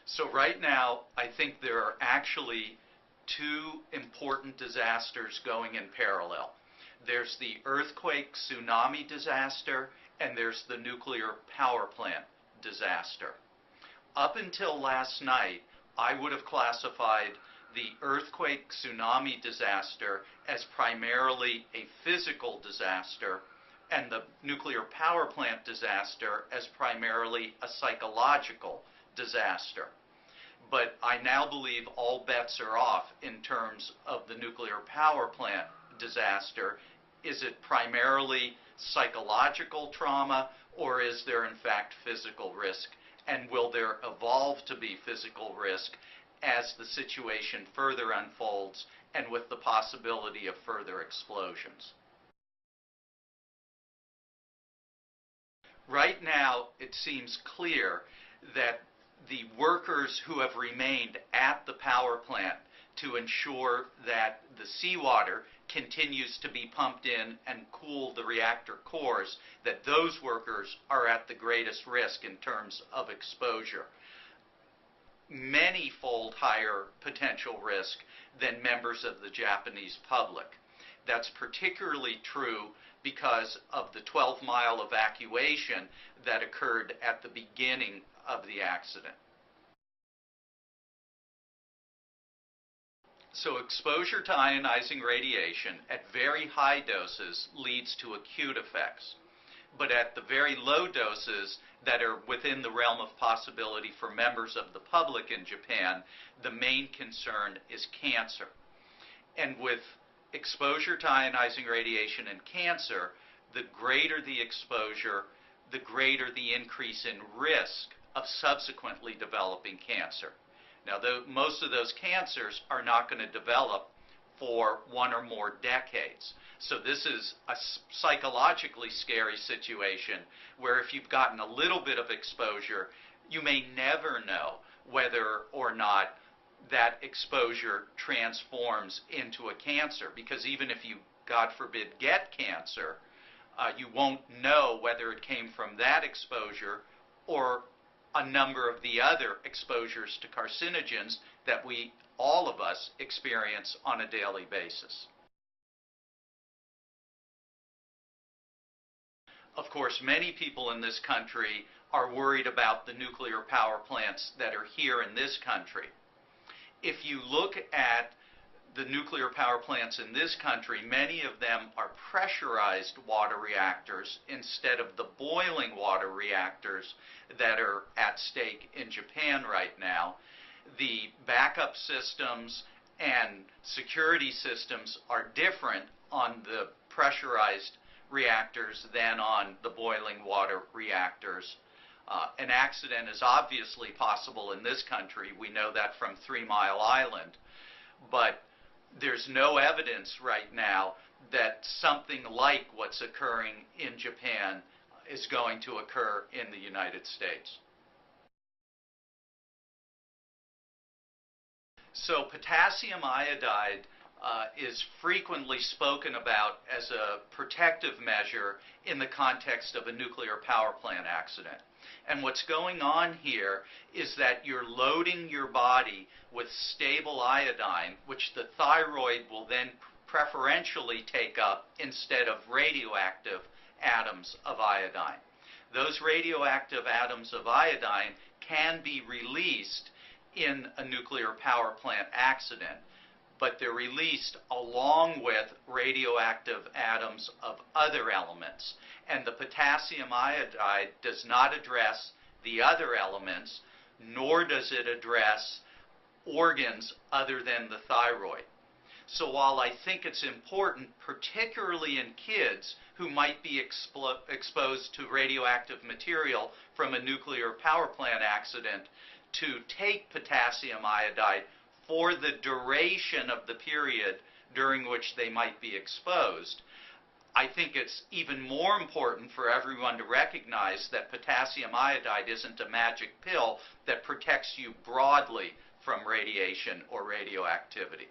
So right now, I think there are actually two important disasters going in parallel. There's the earthquake tsunami disaster, and there's the nuclear power plant disaster. Up until last night, I would have classified the earthquake tsunami disaster as primarily a physical disaster, and the nuclear power plant disaster as primarily a psychological disaster. But I now believe all bets are off in terms of the nuclear power plant disaster. Is it primarily psychological trauma, or is there in fact physical risk? And will there evolve to be physical risk as the situation further unfolds and with the possibility of further explosions? Right now, it seems clear that the workers who have remained at the power plant to ensure that the seawater continues to be pumped in and cool the reactor cores, that those workers are at the greatest risk in terms of exposure. Many-fold higher potential risk than members of the Japanese public. That's particularly true because of the 12-mile evacuation that occurred at the beginning of the accident. So exposure to ionizing radiation at very high doses leads to acute effects. But at the very low doses that are within the realm of possibility for members of the public in Japan, the main concern is cancer. And with exposure to ionizing radiation and cancer, the greater the exposure, the greater the increase in risk of subsequently developing cancer. Now, most of those cancers are not going to develop for 1 or more decades. So this is a psychologically scary situation where if you've gotten a little bit of exposure, you may never know whether or not that exposure transforms into a cancer. Because even if you, God forbid, get cancer, you won't know whether it came from that exposure or a number of the other exposures to carcinogens that all of us experience on a daily basis. Of course, many people in this country are worried about the nuclear power plants that are here in this country. If you look at the nuclear power plants in this country, many of them are pressurized water reactors instead of the boiling water reactors that are at stake in Japan right now. The backup systems and security systems are different on the pressurized reactors than on the boiling water reactors. An accident is obviously possible in this country. We know that from 3 Mile Island. But there's no evidence right now that something like what's occurring in Japan is going to occur in the United States. So potassium iodide is frequently spoken about as a protective measure in the context of a nuclear power plant accident. And what's going on here is that you're loading your body with stable iodine, which the thyroid will then preferentially take up instead of radioactive atoms of iodine. Those radioactive atoms of iodine can be released in a nuclear power plant accident, but they're released along with radioactive atoms of other elements. And the potassium iodide does not address the other elements, nor does it address organs other than the thyroid. So while I think it's important, particularly in kids who might be exposed to radioactive material from a nuclear power plant accident, to take potassium iodide for the duration of the period during which they might be exposed, I think it's even more important for everyone to recognize that potassium iodide isn't a magic pill that protects you broadly from radiation or radioactivity.